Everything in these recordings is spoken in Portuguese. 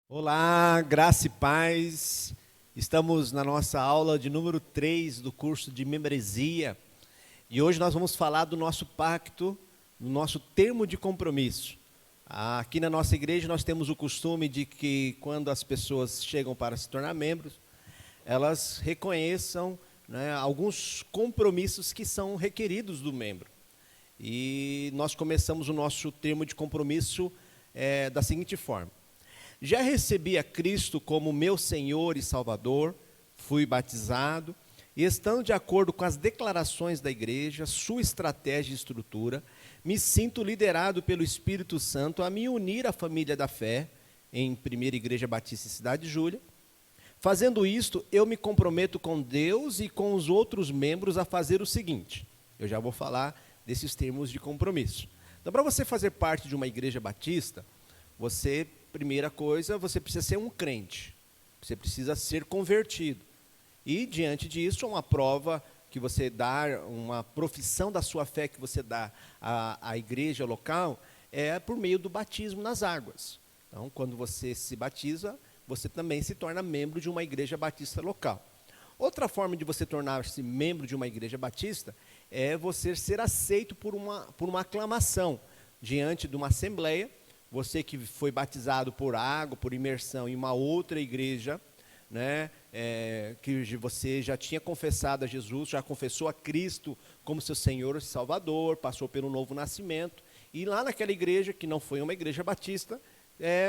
Olá, graça e paz. Estamos na nossa aula de número 3 do curso de membresia. E hoje nós vamos falar do nosso pacto, do nosso termo de compromisso. Aqui na nossa igreja nós temos o costume de que quando as pessoas chegam para se tornar membros, elas reconheçam, alguns compromissos que são requeridos do membro. E nós começamos o nosso termo de compromisso da seguinte forma: já recebi a Cristo como meu Senhor e Salvador, fui batizado, e estando de acordo com as declarações da igreja, sua estratégia e estrutura, me sinto liderado pelo Espírito Santo a me unir à família da fé, em Primeira Igreja Batista em Cidade Júlia. Fazendo isto, eu me comprometo com Deus e com os outros membros a fazer o seguinte. Eu já vou falar desses termos de compromisso. Então, para você fazer parte de uma igreja batista, primeira coisa, você precisa ser um crente, você precisa ser convertido. E, diante disso, uma prova que você dá, uma profissão da sua fé que você dá à igreja local, é por meio do batismo nas águas. Então, quando você se batiza, você também se torna membro de uma igreja batista local. Outra forma de você tornar-se membro de uma igreja batista é você ser aceito por uma aclamação diante de uma assembleia. Você que foi batizado por água, por imersão em uma outra igreja, que você já tinha confessado a Jesus, já confessou a Cristo como seu Senhor e Salvador, passou pelo novo nascimento, e lá naquela igreja, que não foi uma igreja batista,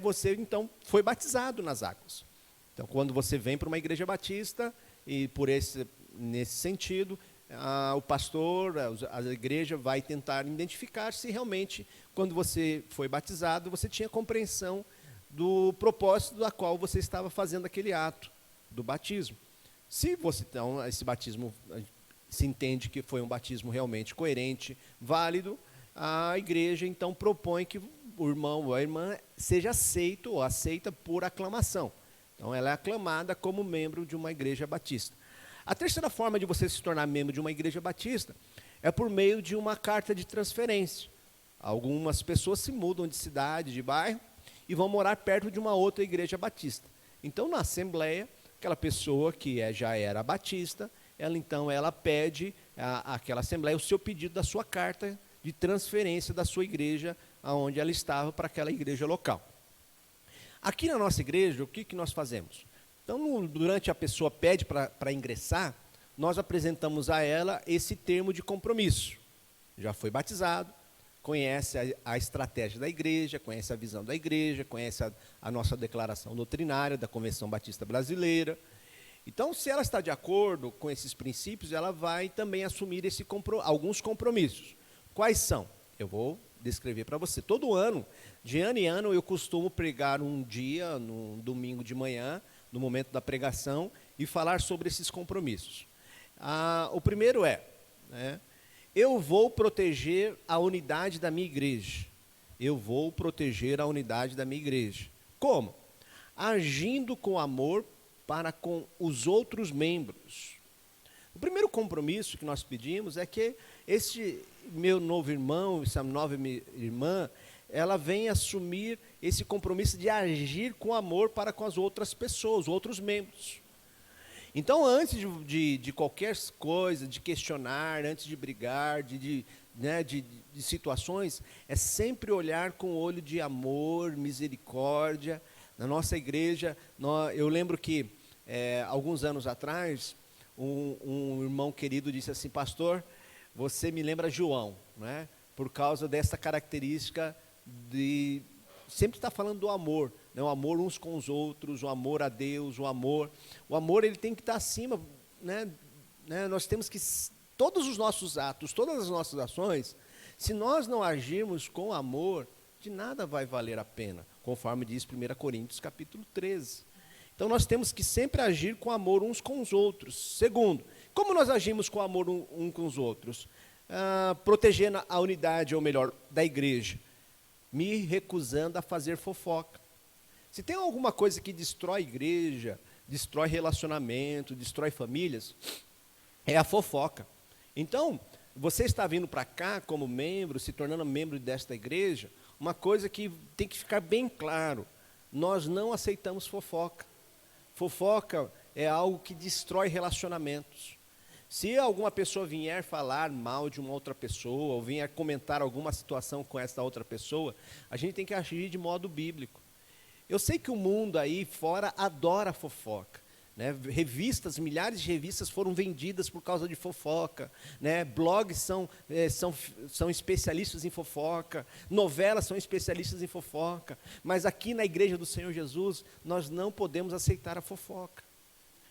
você então foi batizado nas águas. Então, quando você vem para uma igreja batista, e nesse sentido, o pastor, a igreja vai tentar identificar se realmente, quando você foi batizado, você tinha compreensão do propósito da qual você estava fazendo aquele ato do batismo. Se você, então, esse batismo se entende que foi um batismo realmente coerente, válido, a igreja então propõe que o irmão ou a irmã seja aceito ou aceita por aclamação. Então, ela é aclamada como membro de uma igreja batista. A terceira forma de você se tornar membro de uma igreja batista é por meio de uma carta de transferência. Algumas pessoas se mudam de cidade, de bairro, e vão morar perto de uma outra igreja batista. Então, na assembleia, aquela pessoa que já era batista, ela pede àquela assembleia o seu pedido da sua carta de transferência da sua igreja, aonde ela estava, para aquela igreja local. Aqui na nossa igreja, o que nós fazemos? Então, durante a pessoa pede para ingressar, nós apresentamos a ela esse termo de compromisso. Já foi batizado, conhece a estratégia da igreja, conhece a visão da igreja, conhece a nossa declaração doutrinária da Convenção Batista Brasileira. Então, se ela está de acordo com esses princípios, ela vai também assumir alguns compromissos. Quais são? Eu vou descrever para você. Todo ano, de ano em ano, eu costumo pregar um dia, no domingo de manhã, no momento da pregação, e falar sobre esses compromissos. O primeiro eu vou proteger a unidade da minha igreja. Eu vou proteger a unidade da minha igreja. Como? Agindo com amor para com os outros membros. O primeiro compromisso que nós pedimos é que este meu novo irmão, essa nova irmã, ela vem assumir esse compromisso de agir com amor para com as outras pessoas, outros membros. Então, antes de qualquer coisa, de questionar, antes de brigar, de situações, é sempre olhar com olho de amor, misericórdia. Na nossa igreja, eu lembro que, alguns anos atrás, um irmão querido disse assim: pastor, você me lembra João, por causa dessa característica de sempre estar falando do amor, o amor uns com os outros, o amor a Deus, o amor ele tem que estar acima, nós temos que, todos os nossos atos, todas as nossas ações, se nós não agirmos com amor, de nada vai valer a pena, conforme diz 1 Coríntios capítulo 13. Então nós temos que sempre agir com amor uns com os outros. Segundo, como nós agimos com amor uns com os outros? Protegendo a unidade, ou melhor, da igreja, me recusando a fazer fofoca. Se tem alguma coisa que destrói igreja, destrói relacionamento, destrói famílias, é a fofoca. Então, você está vindo para cá como membro, se tornando membro desta igreja, uma coisa que tem que ficar bem claro: nós não aceitamos fofoca. Fofoca é algo que destrói relacionamentos. Se alguma pessoa vier falar mal de uma outra pessoa, ou vier comentar alguma situação com essa outra pessoa, a gente tem que agir de modo bíblico. Eu sei que o mundo aí fora adora fofoca, né? Revistas, milhares de revistas foram vendidas por causa de fofoca, né? Blogs são especialistas em fofoca, novelas são especialistas em fofoca, mas aqui na Igreja do Senhor Jesus, nós não podemos aceitar a fofoca.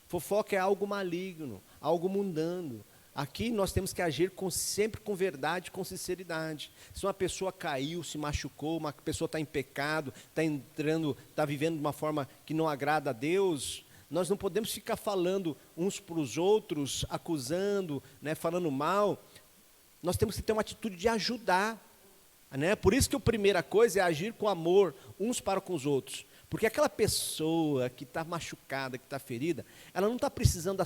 Fofoca é algo maligno, algo mundano. Aqui nós temos que agir sempre com verdade, com sinceridade. Se uma pessoa caiu, se machucou, uma pessoa está em pecado, está vivendo de uma forma que não agrada a Deus, nós não podemos ficar falando uns para os outros, acusando, né, falando mal. Nós temos que ter uma atitude de ajudar, né? Por isso que a primeira coisa é agir com amor uns para com os outros. Porque aquela pessoa que está machucada, que está ferida, ela não está precisando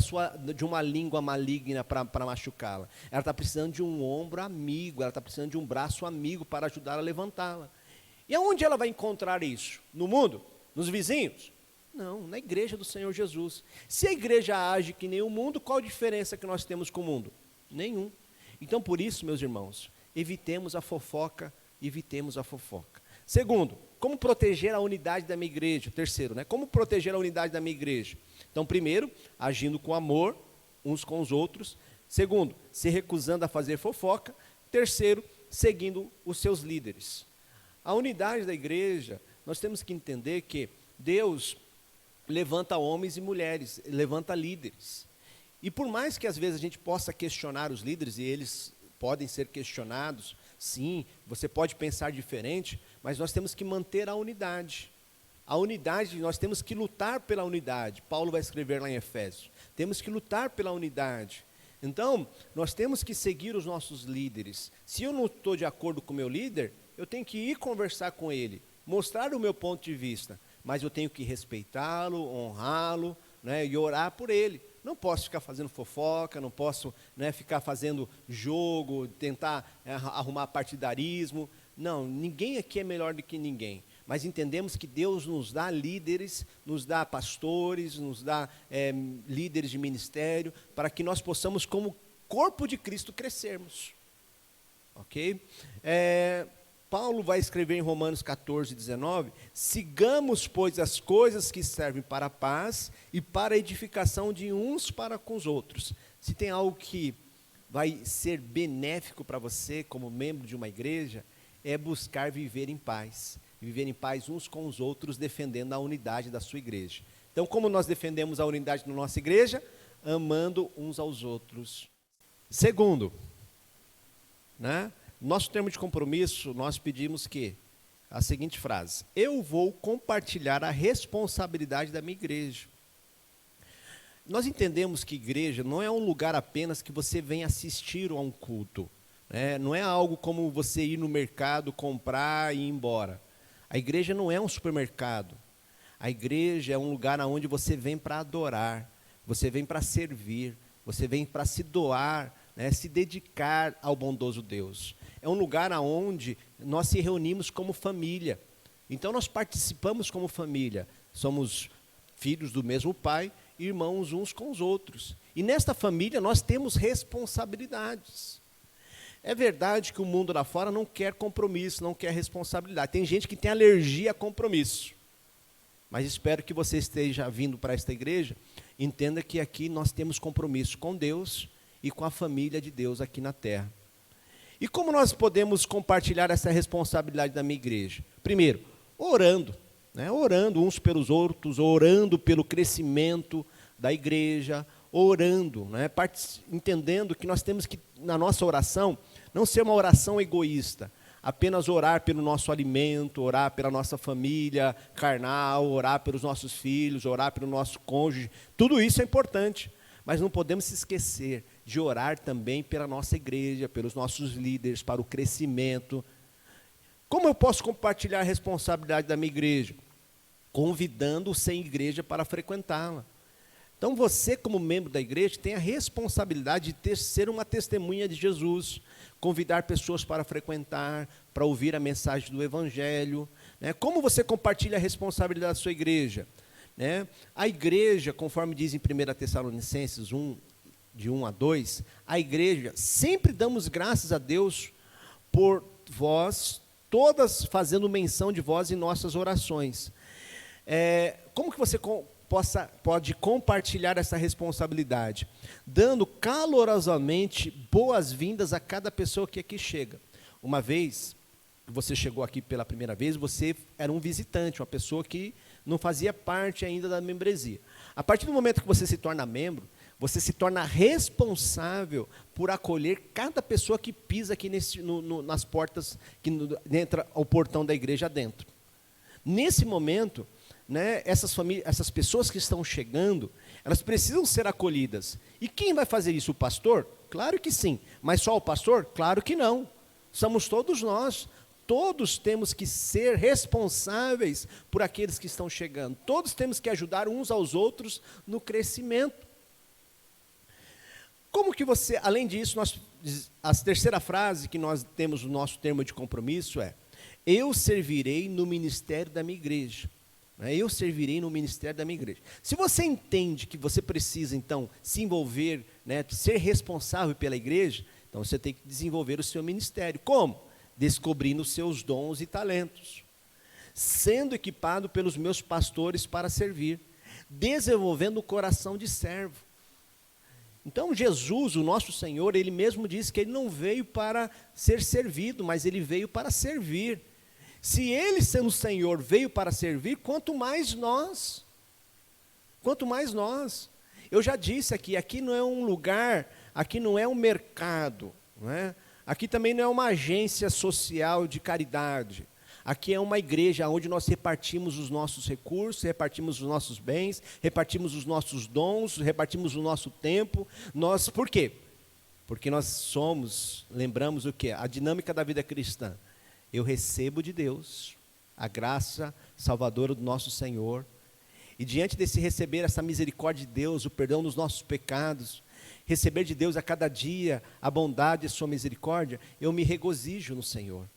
de uma língua maligna para machucá-la. Ela está precisando de um ombro amigo, ela está precisando de um braço amigo para ajudar a levantá-la. E aonde ela vai encontrar isso? No mundo? Nos vizinhos? Não, na Igreja do Senhor Jesus. Se a igreja age que nem o mundo, qual a diferença que nós temos com o mundo? Nenhum. Então, por isso, meus irmãos, evitemos a fofoca, evitemos a fofoca. Segundo, como proteger a unidade da minha igreja? Terceiro, né? Como proteger a unidade da minha igreja? Então, primeiro, agindo com amor uns com os outros. Segundo, se recusando a fazer fofoca. Terceiro, seguindo os seus líderes. A unidade da igreja, nós temos que entender que Deus levanta homens e mulheres, levanta líderes. E por mais que às vezes a gente possa questionar os líderes, e eles podem ser questionados, sim, você pode pensar diferente, mas nós temos que manter a unidade. A unidade, nós temos que lutar pela unidade. Paulo vai escrever lá em Efésios. Temos que lutar pela unidade. Então, nós temos que seguir os nossos líderes. Se eu não estou de acordo com o meu líder, eu tenho que ir conversar com ele, mostrar o meu ponto de vista, mas eu tenho que respeitá-lo, honrá-lo, né, e orar por ele. Não posso ficar fazendo fofoca, não posso, né, ficar fazendo jogo, tentar arrumar partidarismo. Não, ninguém aqui é melhor do que ninguém. Mas entendemos que Deus nos dá líderes, nos dá pastores, nos dá líderes de ministério, para que nós possamos, como corpo de Cristo, crescermos. Ok? Paulo vai escrever em Romanos 14, 19, sigamos, pois, as coisas que servem para a paz e para a edificação de uns para com os outros. Se tem algo que vai ser benéfico para você, como membro de uma igreja, é buscar viver em paz uns com os outros, defendendo a unidade da sua igreja. Então, como nós defendemos a unidade da nossa igreja? Amando uns aos outros. Segundo, né? Nosso termo de compromisso, nós pedimos a seguinte frase: eu vou compartilhar a responsabilidade da minha igreja. Nós entendemos que igreja não é um lugar apenas que você vem assistir a um culto, né? Não é algo como você ir no mercado, comprar e ir embora. A igreja não é um supermercado. A igreja é um lugar onde você vem para adorar, você vem para servir, você vem para se doar, né? Se dedicar ao bondoso Deus. É um lugar onde nós se reunimos como família. Então nós participamos como família. Somos filhos do mesmo pai, irmãos uns com os outros. E nesta família nós temos responsabilidades. É verdade que o mundo lá fora não quer compromisso, não quer responsabilidade. Tem gente que tem alergia a compromisso. Mas espero que você esteja vindo para esta igreja, entenda que aqui nós temos compromisso com Deus e com a família de Deus aqui na terra. E como nós podemos compartilhar essa responsabilidade da minha igreja? Primeiro, orando, né? Orando uns pelos outros, orando pelo crescimento da igreja, orando, né? Entendendo que nós temos que, na nossa oração, não ser uma oração egoísta, apenas orar pelo nosso alimento, orar pela nossa família carnal, orar pelos nossos filhos, orar pelo nosso cônjuge. Tudo isso é importante, mas não podemos se esquecer de orar também pela nossa igreja, pelos nossos líderes, para o crescimento. Como eu posso compartilhar a responsabilidade da minha igreja? Convidando o sem igreja para frequentá-la. Então você, como membro da igreja, tem a responsabilidade de ser uma testemunha de Jesus, convidar pessoas para frequentar, para ouvir a mensagem do Evangelho. Né? Como você compartilha a responsabilidade da sua igreja? Né? A igreja, conforme diz em 1 Tessalonicenses 1, de 1 a 2, a igreja, sempre damos graças a Deus por vós, todas fazendo menção de vós em nossas orações. Como que você pode compartilhar essa responsabilidade? Dando calorosamente boas-vindas a cada pessoa que aqui chega. Uma vez, você chegou aqui pela primeira vez, você era um visitante, uma pessoa que não fazia parte ainda da membresia. A partir do momento que você se torna membro, você se torna responsável por acolher cada pessoa que pisa aqui nas portas, que entra ao portão da igreja dentro. Nesse momento, né, essas pessoas que estão chegando, elas precisam ser acolhidas. E quem vai fazer isso? O pastor? Claro que sim. Mas só o pastor? Claro que não. Somos todos nós. Todos temos que ser responsáveis por aqueles que estão chegando. Todos temos que ajudar uns aos outros no crescimento. Como que você, além disso, a terceira frase que nós temos no nosso termo de compromisso é: eu servirei no ministério da minha igreja. Eu servirei no ministério da minha igreja. Se você entende que você precisa, então, se envolver, né, ser responsável pela igreja, então você tem que desenvolver o seu ministério. Como? Descobrindo os seus dons e talentos. Sendo equipado pelos meus pastores para servir. Desenvolvendo o coração de servo. Então Jesus, o nosso Senhor, Ele mesmo disse que Ele não veio para ser servido, mas Ele veio para servir. Se Ele, sendo o Senhor, veio para servir, quanto mais nós. Quanto mais nós. Eu já disse aqui não é um lugar, aqui não é um mercado, não é? Aqui também não é uma agência social de caridade. Aqui é uma igreja onde nós repartimos os nossos recursos, repartimos os nossos bens, repartimos os nossos dons, repartimos o nosso tempo. Por quê? Porque nós lembramos o quê? A dinâmica da vida cristã. Eu recebo de Deus a graça salvadora do nosso Senhor. E diante desse receber essa misericórdia de Deus, o perdão dos nossos pecados, receber de Deus a cada dia a bondade e a sua misericórdia, eu me regozijo no Senhor.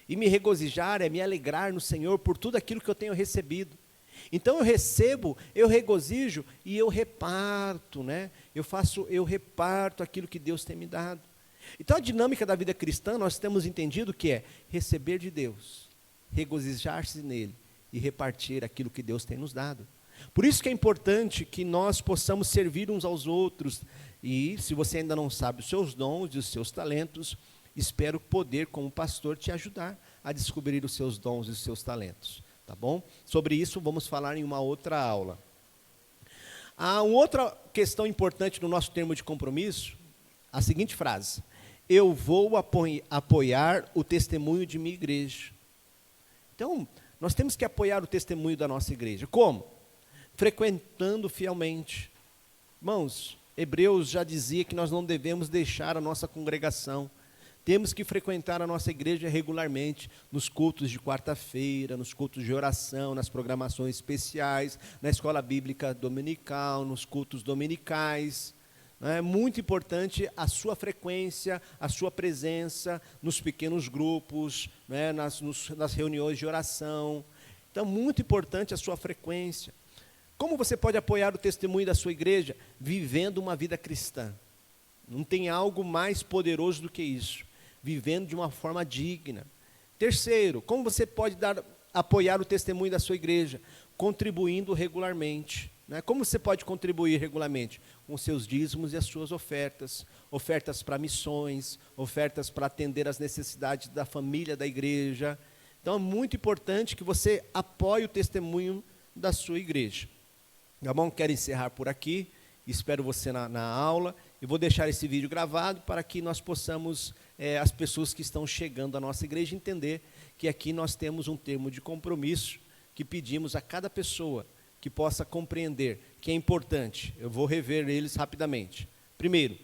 E me regozijar é me alegrar no Senhor por tudo aquilo que eu tenho recebido. Então eu recebo, eu regozijo e eu reparto, né? Eu reparto aquilo que Deus tem me dado. Então a dinâmica da vida cristã, nós temos entendido que é receber de Deus, regozijar-se nele e repartir aquilo que Deus tem nos dado. Por isso que é importante que nós possamos servir uns aos outros. E se você ainda não sabe os seus dons e os seus talentos, espero poder, como pastor, te ajudar a descobrir os seus dons e os seus talentos. Tá bom? Sobre isso vamos falar em uma outra aula. Há uma outra questão importante no nosso termo de compromisso, a seguinte frase: eu vou apoiar o testemunho de minha igreja. Então, nós temos que apoiar o testemunho da nossa igreja. Como? Frequentando fielmente. Irmãos, Hebreus já dizia que nós não devemos deixar a nossa congregação. Temos que frequentar a nossa igreja regularmente, nos cultos de quarta-feira, nos cultos de oração, nas programações especiais, na escola bíblica dominical, nos cultos dominicais. É muito importante a sua frequência, a sua presença nos pequenos grupos, né, nas reuniões de oração. Então, muito importante a sua frequência. Como você pode apoiar o testemunho da sua igreja? Vivendo uma vida cristã. Não tem algo mais poderoso do que isso. Vivendo de uma forma digna. Terceiro, como você pode apoiar o testemunho da sua igreja? Contribuindo regularmente. Né? Como você pode contribuir regularmente? Com seus dízimos e as suas ofertas. Ofertas para missões, ofertas para atender às necessidades da família da igreja. Então é muito importante que você apoie o testemunho da sua igreja. Tá bom? Quero encerrar por aqui. Espero você na aula. Eu vou deixar esse vídeo gravado para que nós possamos, as pessoas que estão chegando à nossa igreja, entender que aqui nós temos um termo de compromisso que pedimos a cada pessoa que possa compreender que é importante. Eu vou rever eles rapidamente. Primeiro,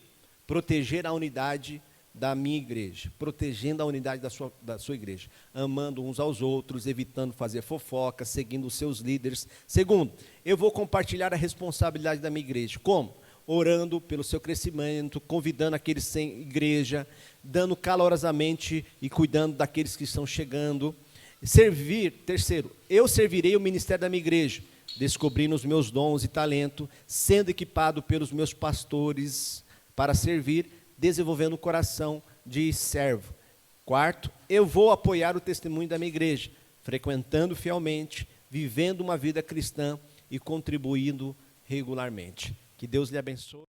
proteger a unidade da minha igreja, protegendo a unidade da sua igreja, amando uns aos outros, evitando fazer fofoca, seguindo os seus líderes. Segundo, eu vou compartilhar a responsabilidade da minha igreja. Como? Orando pelo seu crescimento, convidando aqueles sem igreja, dando calorosamente e cuidando daqueles que estão chegando. Terceiro, eu servirei o ministério da minha igreja, descobrindo os meus dons e talento, sendo equipado pelos meus pastores para servir, desenvolvendo o coração de servo. Quarto, eu vou apoiar o testemunho da minha igreja, frequentando fielmente, vivendo uma vida cristã e contribuindo regularmente. Que Deus lhe abençoe.